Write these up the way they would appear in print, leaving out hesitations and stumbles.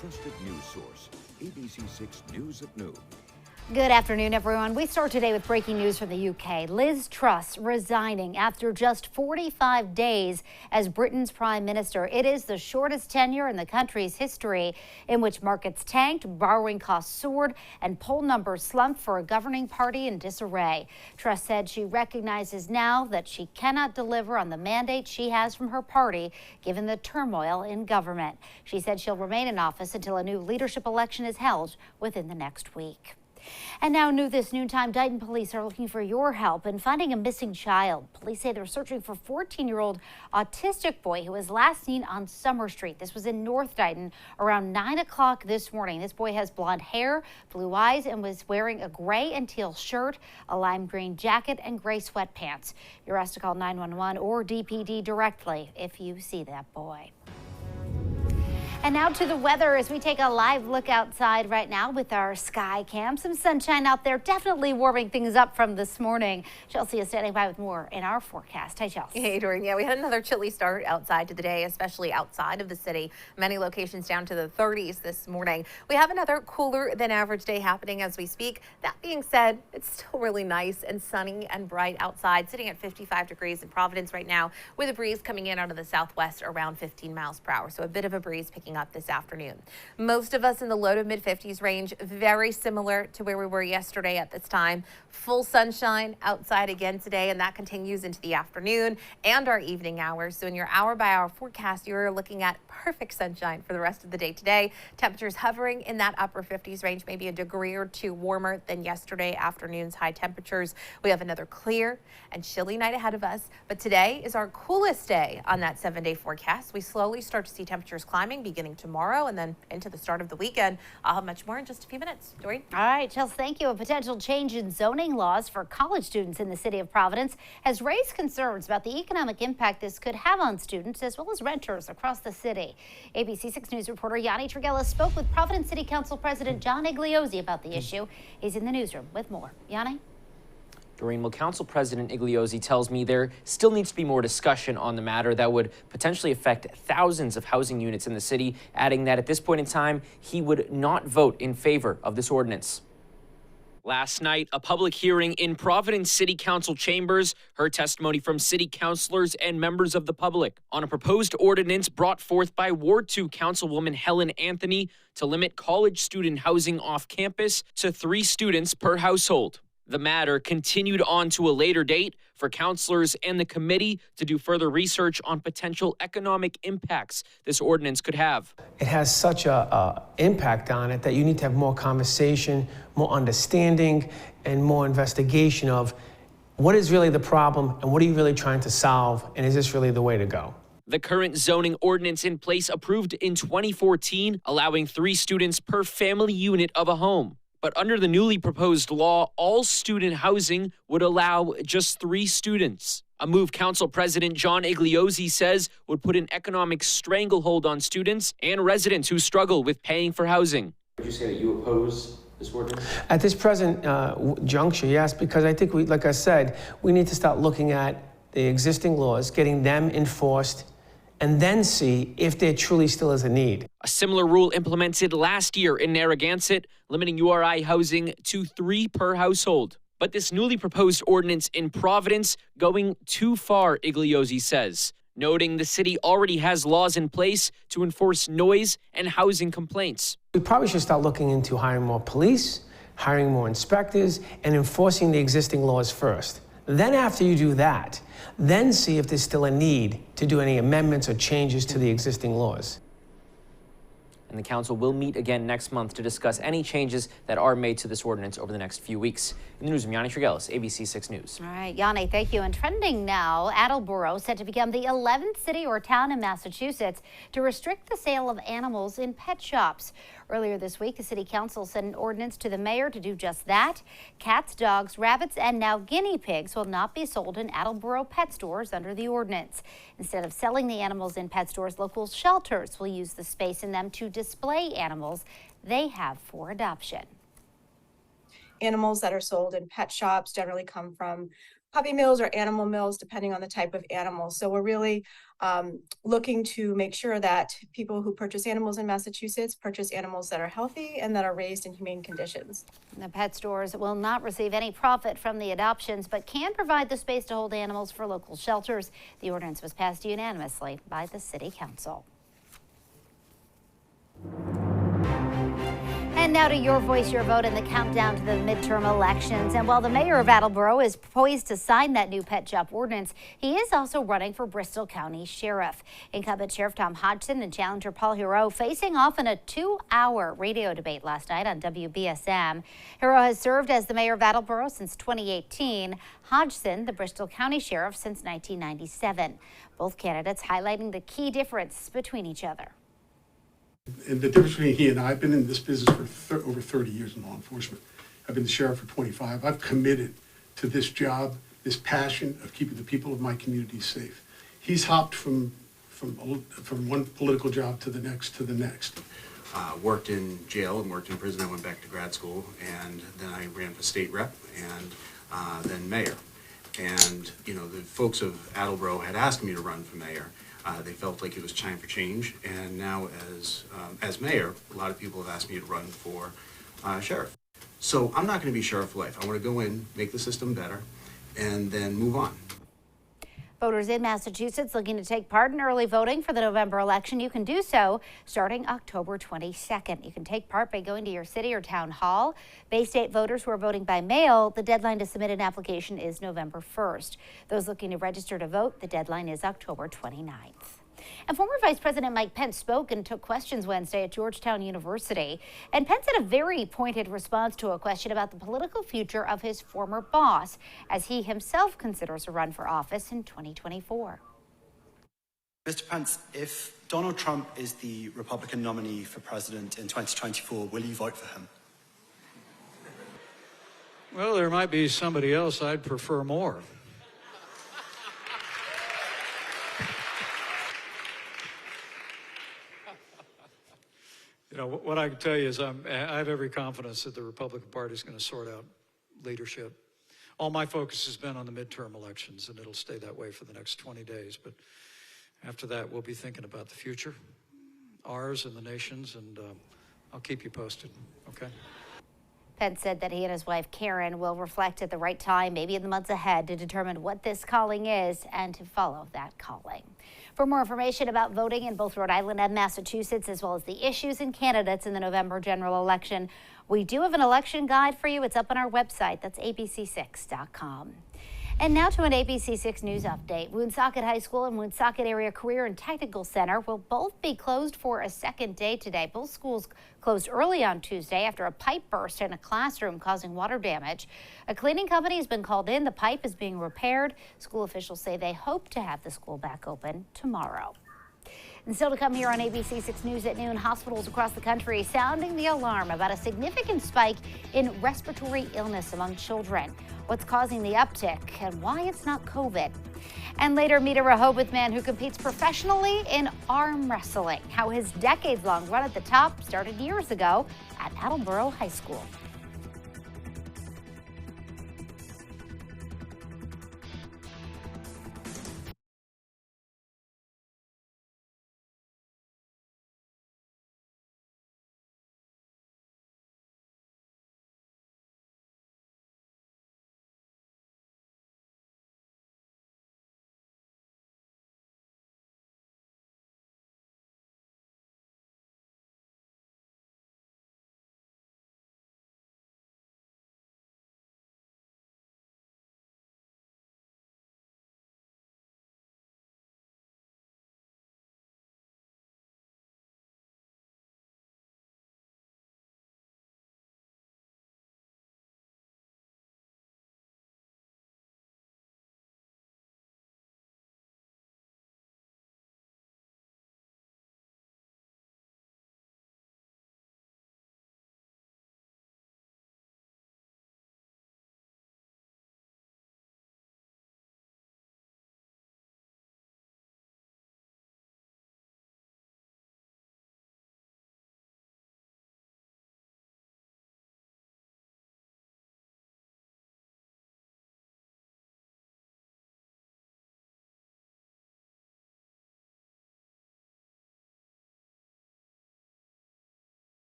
trusted news source, ABC6 News at Noon. Good afternoon, everyone. We start today with breaking news from the UK. Liz Truss resigning after just 45 days as Britain's prime minister. It is the shortest tenure in the country's history, in which markets tanked, borrowing costs soared, and poll numbers slumped for a governing party in disarray. Truss said she recognizes now that she cannot deliver on the mandate she has from her party, given the turmoil in government. She said she'll remain in office until a new leadership election is held within the next week. And now new this noontime, Dighton police are looking for your help in finding a missing child. Police say they're searching for 14-year-old autistic boy who was last seen on Summer Street. This was in North Dighton around 9 o'clock this morning. This boy has blonde hair, blue eyes, and was wearing a gray and teal shirt, a lime green jacket, and gray sweatpants. You're asked to call 911 or DPD directly if you see that boy. And now to the weather as we take a live look outside right now with our sky cam. Some sunshine out there, definitely warming things up from this morning. Chelsea is standing by with more in our forecast. Hi, Chelsea. Hey, Doreen. Yeah, we had another chilly start outside to the day, especially outside of the city. Many locations down to the 30s this morning. We have another cooler than average day happening as we speak. That being said, it's still really nice and sunny and bright outside, sitting at 55 degrees in Providence right now, with a breeze coming in out of the southwest around 15 miles per hour. So a bit of a breeze picking up this afternoon. Most of us in the low to mid 50s range, very similar to where we were yesterday at this time. Full sunshine outside again today, and that continues into the afternoon and our evening hours. So in your hour by hour forecast, you're looking at perfect sunshine for the rest of the day today. Temperatures hovering in that upper 50s range, maybe a degree or two warmer than yesterday afternoon's high temperatures. We have another clear and chilly night ahead of us, but today is our coolest day on that 7-day forecast. We slowly start to see temperatures climbing beginning tomorrow and then into the start of the weekend. I'll have much more in just a few minutes. Doreen? All right, Chelsea, thank you. A potential change in zoning laws for college students in the city of Providence has raised concerns about the economic impact this could have on students as well as renters across the city. ABC6 News reporter Yanni Trigella spoke with Providence City Council President John Igliozzi about the issue. He's in the newsroom with more. Yanni? Doreen, well, Council President Igliozzi tells me there still needs to be more discussion on the matter that would potentially affect thousands of housing units in the city, adding that at this point in time, he would not vote in favor of this ordinance. Last night, a public hearing in Providence City Council chambers heard testimony from city councilors and members of the public on a proposed ordinance brought forth by Ward 2 Councilwoman Helen Anthony to limit college student housing off campus to 3 students per household. The matter continued on to a later date for councilors and the committee to do further research on potential economic impacts this ordinance could have. It has such a impact on it that you need to have more conversation, more understanding, and more investigation of what is really the problem and what are you really trying to solve, and is this really the way to go? The current zoning ordinance in place approved in 2014, allowing 3 students per family unit of a home. But under the newly proposed law, all student housing would allow just 3 students. A move Council President John Igliozzi says would put an economic stranglehold on students and residents who struggle with paying for housing. Would you say that you oppose this ordinance? At this present juncture, yes, because I think, like I said, we need to start looking at the existing laws, getting them enforced, and then see if there truly still is a need. A similar rule implemented last year in Narragansett, limiting URI housing to 3 per household. But this newly proposed ordinance in Providence going too far, Igliozzi says, noting the city already has laws in place to enforce noise and housing complaints. We probably should start looking into hiring more police, hiring more inspectors, and enforcing the existing laws first. Then after you do that, then see if there's still a need to do any amendments or changes to the existing laws. And the council will meet again next month to discuss any changes that are made to this ordinance over the next few weeks. In the newsroom, Yanni Trigella, ABC6 News. All right, Yanni, thank you. And trending now, Attleboro set to become the 11th city or town in Massachusetts to restrict the sale of animals in pet shops. Earlier this week, the city council sent an ordinance to the mayor to do just that. Cats, dogs, rabbits, and now guinea pigs will not be sold in Attleboro pet stores under the ordinance. Instead of selling the animals in pet stores, local shelters will use the space in them to display animals they have for adoption. Animals that are sold in pet shops generally come from puppy mills or animal mills, depending on the type of animal. So we're really looking to make sure that people who purchase animals in Massachusetts purchase animals that are healthy and that are raised in humane conditions. The pet stores will not receive any profit from the adoptions, but can provide the space to hold animals for local shelters. The ordinance was passed unanimously by the City Council. And now to your voice, your vote in the countdown to the midterm elections. And while the mayor of Attleboro is poised to sign that new pet shop ordinance, he is also running for Bristol County Sheriff. Incumbent Sheriff Tom Hodgson and challenger Paul Hero facing off in a 2-hour radio debate last night on WBSM. Hero has served as the mayor of Attleboro since 2018. Hodgson, the Bristol County Sheriff, since 1997. Both candidates highlighting the key difference between each other. And the difference between he and I've been in this business for over 30 years in law enforcement. I've been the sheriff for 25. I've committed to this job, this passion of keeping the people of my community safe. He's hopped from one political job to the next. Worked in jail and worked in prison. I went back to grad school, and then I ran for state rep and then mayor. And you know, the folks of Attleboro had asked me to run for mayor. They felt like it was time for change, and now as mayor, a lot of people have asked me to run for sheriff. So I'm not going to be sheriff for life. I want to go in, make the system better, and then move on. Voters in Massachusetts looking to take part in early voting for the November election. You can do so starting October 22nd. You can take part by going to your city or town hall. Bay State voters who are voting by mail, the deadline to submit an application is November 1st. Those looking to register to vote, the deadline is October 29th. And former Vice President Mike Pence spoke and took questions Wednesday at Georgetown University. And Pence had a very pointed response to a question about the political future of his former boss, as he himself considers a run for office in 2024. Mr. Pence, if Donald Trump is the Republican nominee for president in 2024, will you vote for him? Well, there might be somebody else I'd prefer more. You know, what I can tell you is I have every confidence that the Republican Party is going to sort out leadership. All my focus has been on the midterm elections, and it'll stay that way for the next 20 days. But after that, we'll be thinking about the future, ours and the nation's, and I'll keep you posted, okay? Pence said that he and his wife Karen will reflect at the right time, maybe in the months ahead, to determine what this calling is and to follow that calling. For more information about voting in both Rhode Island and Massachusetts, as well as the issues and candidates in the November general election, we do have an election guide for you. It's up on our website. That's abc6.com. And now to an ABC6 News update. Woonsocket High School and Woonsocket Area Career and Technical Center will both be closed for a second day today. Both schools closed early on Tuesday after a pipe burst in a classroom causing water damage. A cleaning company has been called in. The pipe is being repaired. School officials say they hope to have the school back open tomorrow. And still to come here on ABC6 News at noon, hospitals across the country sounding the alarm about a significant spike in respiratory illness among children. What's causing the uptick and why it's not COVID. And later, meet a Rehoboth man who competes professionally in arm wrestling. How his decades-long run at the top started years ago at Attleboro High School.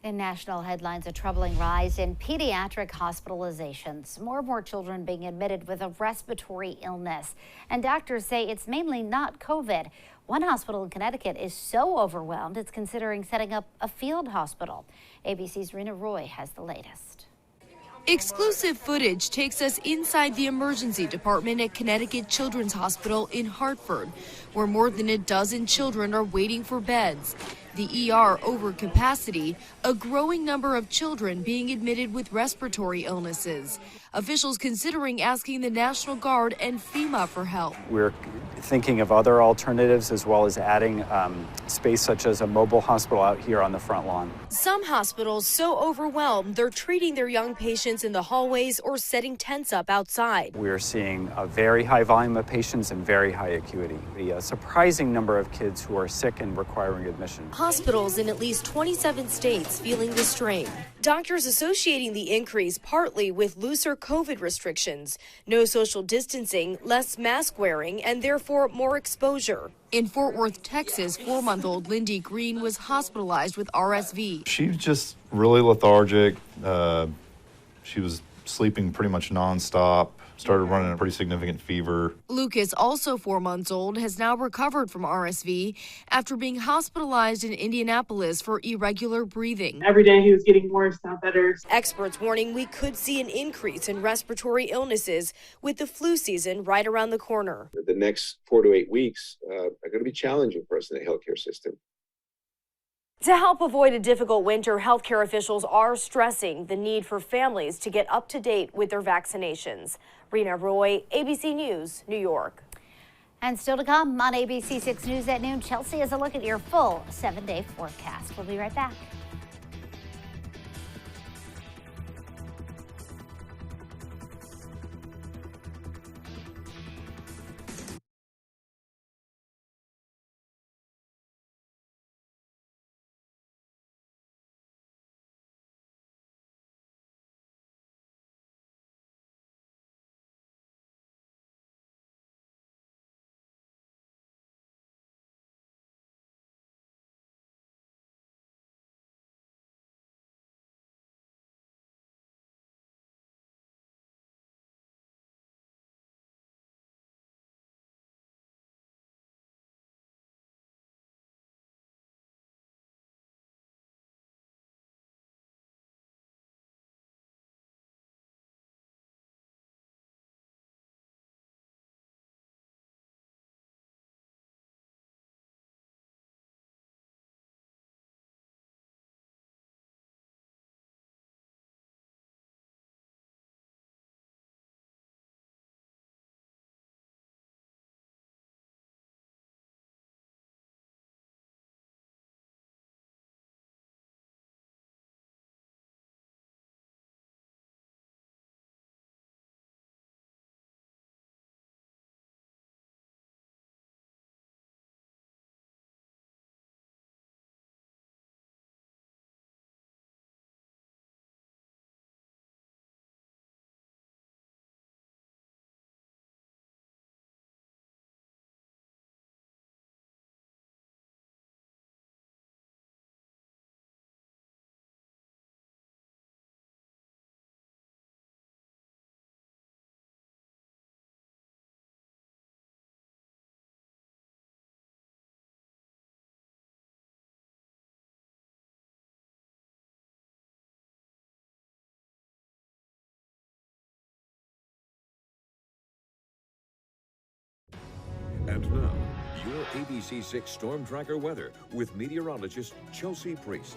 In national headlines, a troubling rise in pediatric hospitalizations. More and more children being admitted with a respiratory illness. And doctors say it's mainly not COVID. One hospital in Connecticut is so overwhelmed, it's considering setting up a field hospital. ABC's Rena Roy has the latest. Exclusive footage takes us inside the emergency department at Connecticut Children's Hospital in Hartford, where more than a dozen children are waiting for beds. The ER over capacity, a growing number of children being admitted with respiratory illnesses. Officials considering asking the National Guard and FEMA for help. We're thinking of other alternatives as well as adding space such as a mobile hospital out here on the front lawn. Some hospitals so overwhelmed they're treating their young patients in the hallways or setting tents up outside. We're seeing a very high volume of patients and very high acuity. A surprising number of kids who are sick and requiring admission. Hospitals in at least 27 states feeling the strain. Doctors associating the increase partly with looser COVID restrictions, no social distancing, less mask wearing, and therefore more exposure. In Fort Worth, Texas, 4-month-old Lindy Green was hospitalized with RSV. She was just really lethargic. She was sleeping pretty much nonstop. Started running a pretty significant fever. Lucas, also 4 months old, has now recovered from RSV after being hospitalized in Indianapolis for irregular breathing. Every day he was getting worse, not better. Experts warning we could see an increase in respiratory illnesses with the flu season right around the corner. The next 4 to 8 weeks are going to be challenging for us in the healthcare system. To help avoid a difficult winter, healthcare officials are stressing the need for families to get up to date with their vaccinations. Rena Roy, ABC News, New York. And still to come on ABC6 News at noon, Chelsea has a look at your full 7-day forecast. We'll be right back. And now, your ABC6 Storm Tracker weather with meteorologist Chelsea Priest.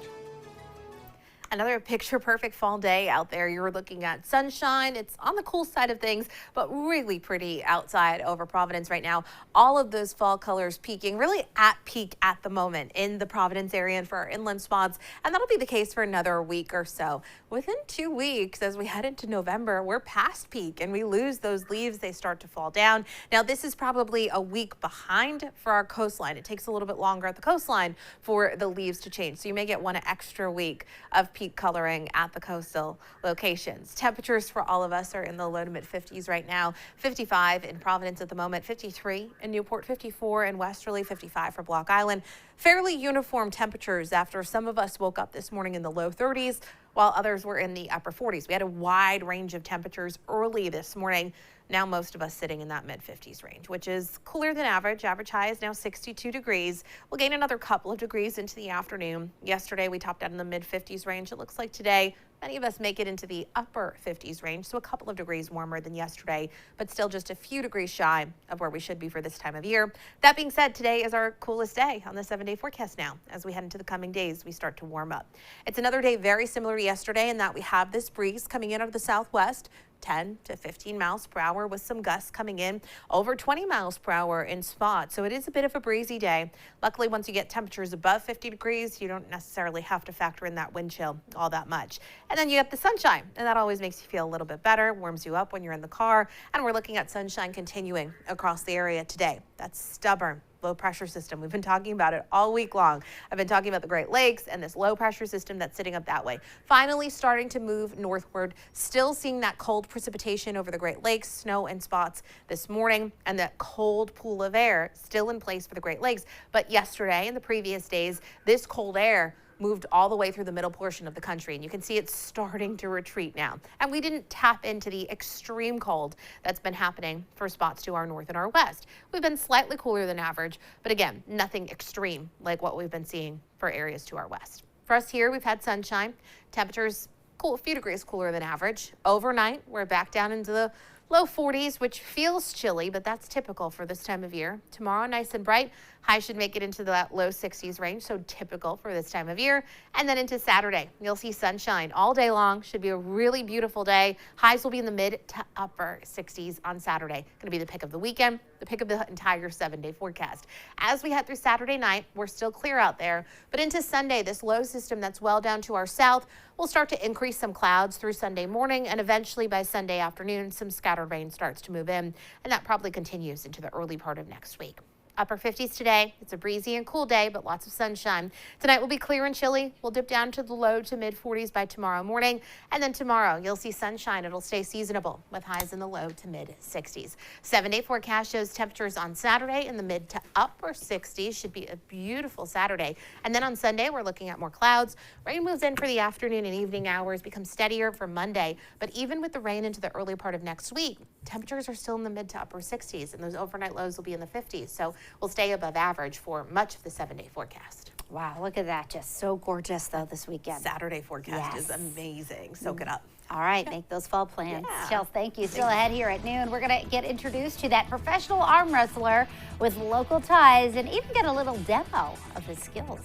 Another picture-perfect fall day out there. You're looking at sunshine. It's on the cool side of things, but really pretty outside over Providence right now. All of those fall colors peaking, really at peak at the moment in the Providence area and for our inland spots, and that'll be the case for another week or so. Within 2 weeks, as we head into November, we're past peak and we lose those leaves. They start to fall down. Now, this is probably a week behind for our coastline. It takes a little bit longer at the coastline for the leaves to change, so you may get one extra week of peak coloring at the coastal locations. Temperatures for all of us are in the low to mid 50s right now. 55 in Providence at the moment, 53 in Newport, 54 in Westerly, 55 for Block Island. Fairly uniform temperatures after some of us woke up this morning in the low 30s, while others were in the upper 40s. We had a wide range of temperatures early this morning. Now most of us sitting in that mid 50s range, which is cooler than average. Average high is now 62 degrees. We'll gain another couple of degrees into the afternoon. Yesterday we topped out in the mid 50s range. It looks like today many of us make it into the upper 50s range, so a couple of degrees warmer than yesterday, but still just a few degrees shy of where we should be for this time of year. That being said, today is our coolest day on the 7-day forecast now. As we head into the coming days, we start to warm up. It's another day very similar to yesterday in that we have this breeze coming in out of the southwest. 10 to 15 miles per hour with some gusts coming in over 20 miles per hour in spots. So it is a bit of a breezy day. Luckily, once you get temperatures above 50 degrees, you don't necessarily have to factor in that wind chill all that much. And then you get the sunshine, and that always makes you feel a little bit better, warms you up when you're in the car. And we're looking at sunshine continuing across the area today. That's stubborn low pressure system. We've been talking about it all week long. I've been talking about the Great Lakes and this low pressure system that's sitting up that way. Finally starting to move northward, still seeing that cold precipitation over the Great Lakes, snow and spots this morning, and that cold pool of air still in place for the Great Lakes. But yesterday and the previous days, this cold air moved all the way through the middle portion of the country, and you can see it's starting to retreat now. And we didn't tap into the extreme cold that's been happening for spots to our north and our west. We've been slightly cooler than average, but again, nothing extreme like what we've been seeing for areas to our west. For us here, we've had sunshine. Temperatures cool, a few degrees cooler than average. Overnight, we're back down into the low 40s, which feels chilly, but that's typical for this time of year. Tomorrow, nice and bright. High should make it into that low 60s range, so typical for this time of year. And then into Saturday, you'll see sunshine all day long. Should be a really beautiful day. Highs will be in the mid to upper 60s on Saturday. Going to be the pick of the weekend, the pick of the entire 7-day forecast. As we head through Saturday night, we're still clear out there, but into Sunday, this low system that's well down to our south will start to increase some clouds through Sunday morning, and eventually by Sunday afternoon, some scattered rain starts to move in, and that probably continues into the early part of next week. Upper 50s today. It's a breezy and cool day, but lots of sunshine. Tonight will be clear and chilly. We'll dip down to the low to mid 40s by tomorrow morning. And then tomorrow, you'll see sunshine. It'll stay seasonable with highs in the low to mid 60s. 7-day forecast shows temperatures on Saturday in the mid to upper 60s. Should be a beautiful Saturday. And then on Sunday, we're looking at more clouds. Rain moves in for the afternoon and evening hours, becomes steadier for Monday. But even with the rain into the early part of next week, temperatures are still in the mid to upper 60s, and those overnight lows will be in the 50s. So we'll stay above average for much of the 7-day forecast. Wow, look at that. Just so gorgeous, though, this weekend. Saturday forecast is amazing. Soak it up. All right, make those fall plans. Yeah. Chels, thank you. Still ahead here at noon, we're going to get introduced to that professional arm wrestler with local ties and even get a little demo of his skills.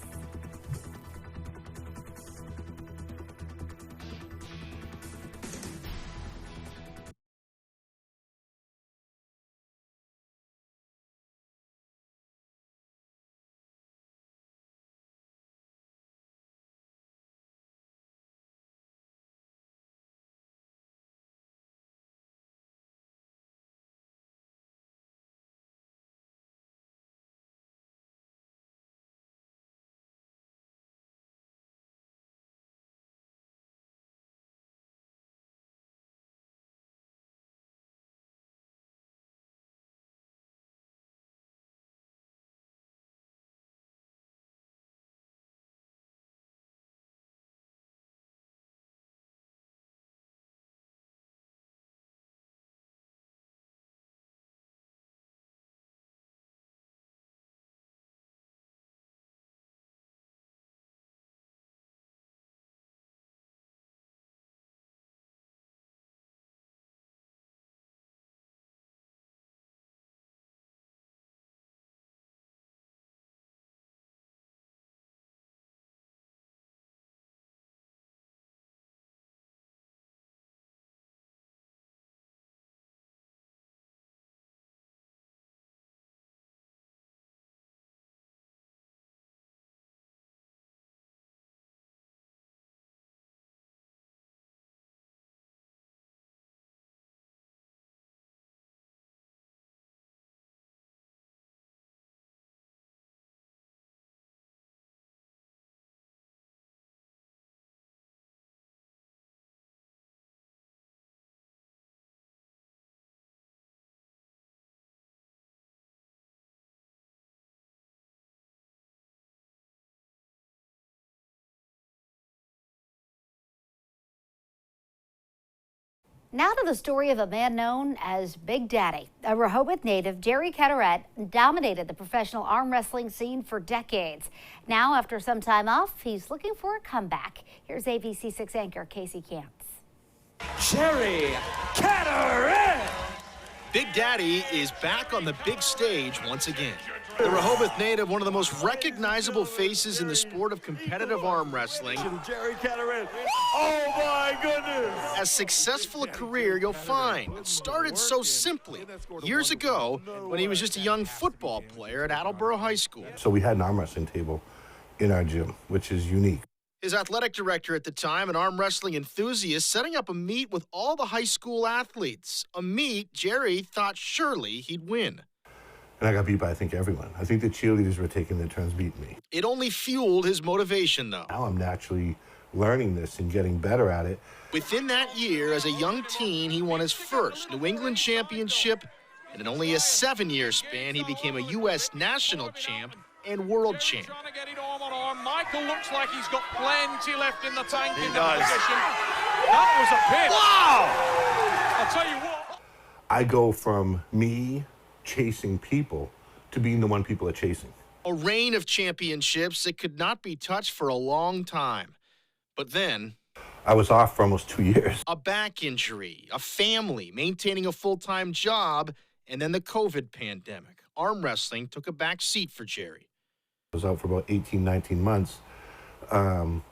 Now to the story of a man known as Big Daddy. A Rehoboth native, Jerry Carteret, dominated the professional arm wrestling scene for decades. Now, after some time off, he's looking for a comeback. Here's ABC6 anchor Casey Camps. Jerry Carteret! Big Daddy is back on the big stage once again. The Rehoboth native, one of the most recognizable faces in the sport of competitive arm wrestling. Jerry Carteret. Oh my goodness! As successful a career you'll find. It started so simply years ago when he was just a young football player at Attleboro High School. So we had an arm wrestling table in our gym, which is unique. His athletic director at the time, an arm wrestling enthusiast, setting up a meet with all the high school athletes. A meet Jerry thought surely he'd win. And I got beat by, I think, everyone. I think the cheerleaders were taking their turns beating me. It only fueled his motivation, though. Now I'm naturally learning this and getting better at it. Within that year, as a young teen, he won his first New England championship, and in only a 7-year span, he became a U.S. national champ and world champ. Trying to get it arm. Michael looks like he's got plenty left in the tank in the position. That was a pit. Wow! I'll tell you what. I go from me chasing people to being the one people are chasing. A reign of championships that could not be touched for a long time. But then, I was off for almost 2 years. a back injury, a family, maintaining a full-time job, and then the COVID pandemic. Arm wrestling took a back seat for Jerry. I was out for about 18, 19 months.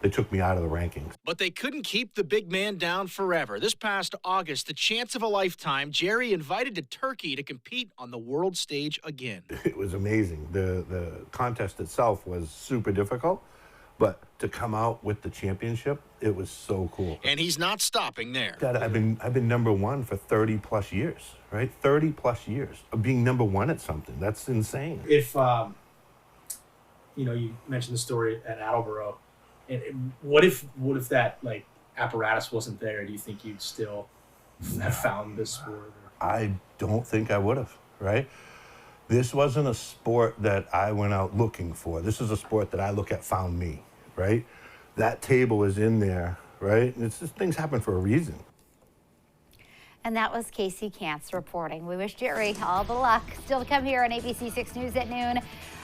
They took me out of the rankings. But they couldn't keep the big man down forever. This past August, the chance of a lifetime, Jerry invited to Turkey to compete on the world stage again. It was amazing. The contest itself was super difficult, but to come out with the championship, it was so cool. And he's not stopping there. Dad, I've been number one for 30 plus years, right? 30 plus years of being number one at something. That's insane. If you mentioned the story at Attleboro, and what if that like apparatus wasn't there? Do you think you'd still have found this sport? I don't think I would have, right? This wasn't a sport that I went out looking for. This is a sport that I look at found me, right? That table is in there, right? It's just, things happen for a reason. And that was Casey Camps reporting. We wish Jerry all the luck. Still to come here on ABC6 News at noon,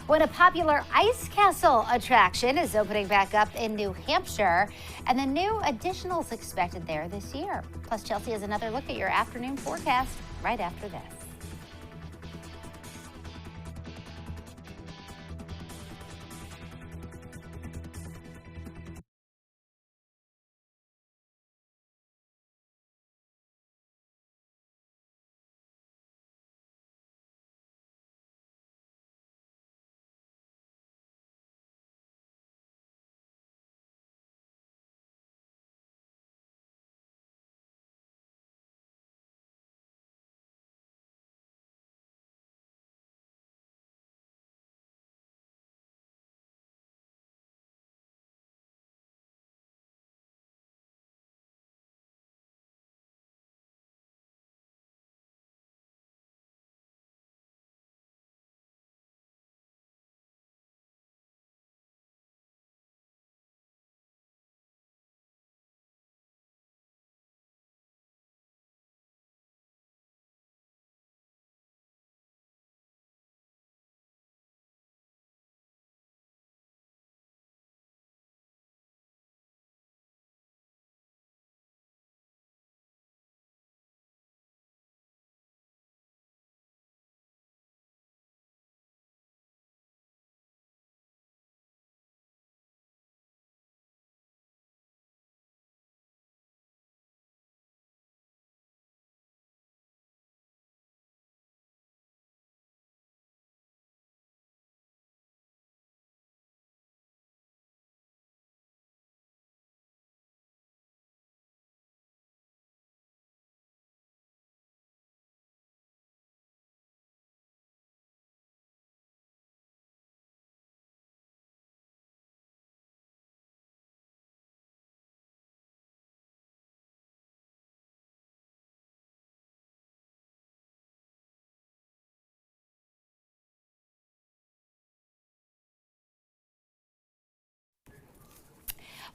when a popular ice castle attraction is opening back up in New Hampshire, and the new additionals expected there this year. Plus, Chelsea has another look at your afternoon forecast right after this.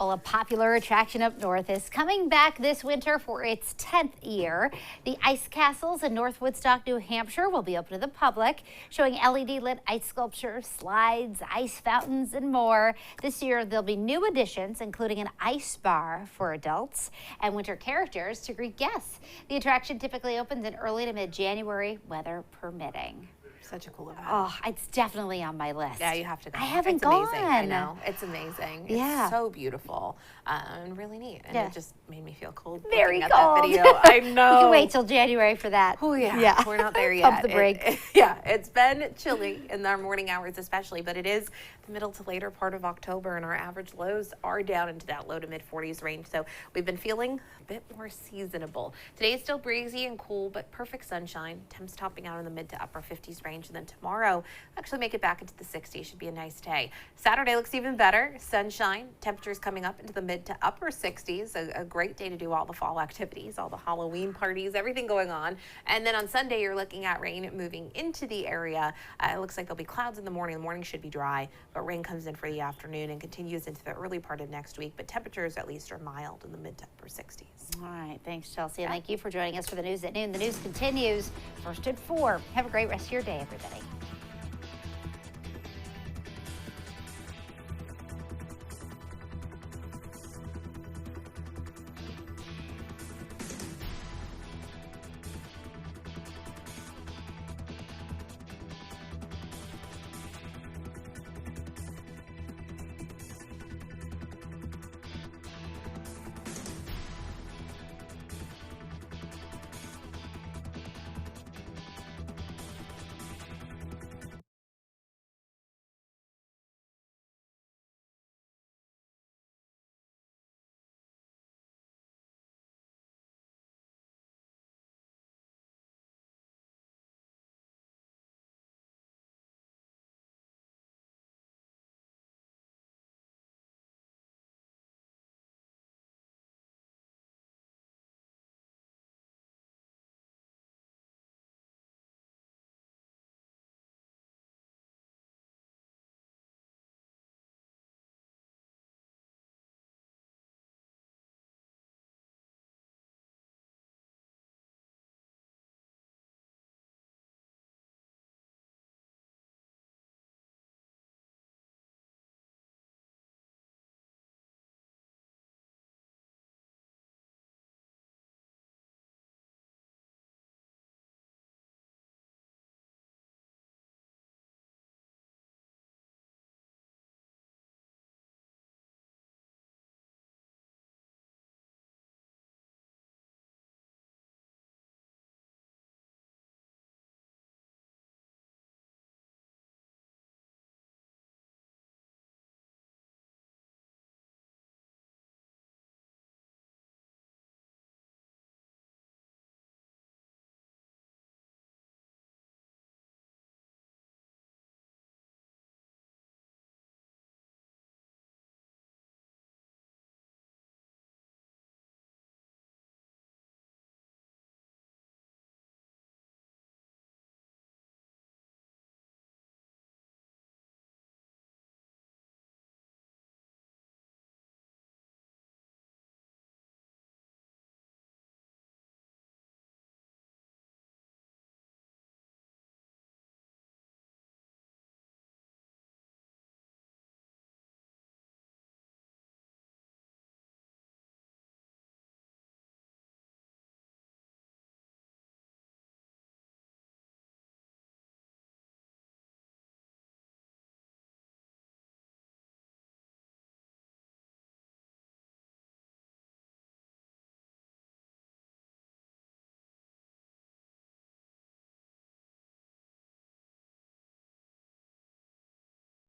Well, a popular attraction up north is coming back this winter for its 10th year. The ice castles in North Woodstock, New Hampshire will be open to the public, showing LED-lit ice sculptures, slides, ice fountains, and more. This year, there'll be new additions, including an ice bar for adults and winter characters to greet guests. The attraction typically opens in early to mid-January, weather permitting. Such a cool event. Oh, it's definitely on my list. Yeah, you have to go. I haven't It's gone. amazing. I know. It's amazing. Yeah. It's so beautiful and really neat. And Yeah. it just made me feel cold. Very looking cold. At that video. I know. You can wait till January for that. Oh, yeah. Yeah. We're not there yet. Pump the brake. It's been chilly in our morning hours especially, but it is the middle to later part of October, and our average lows are down into that low to mid 40s range. So we've been feeling a bit more seasonable. Today is still breezy and cool, but perfect sunshine. Temps topping out in the mid to upper 50s range. And then tomorrow, actually make it back into the 60s. Should be a nice day. Saturday looks even better. Sunshine. Temperatures coming up into the mid to upper 60s. A great day to do all the fall activities, all the Halloween parties, everything going on. And then on Sunday, you're looking at rain moving into the area. It looks like there'll be clouds in the morning. The morning should be dry, but rain comes in for the afternoon and continues into the early part of next week. But temperatures at least are mild in the mid to upper 60s. All right. Thanks, Chelsea. And thank you for joining us for the news at noon. The news continues first at 4. Have a great rest of your day, everybody.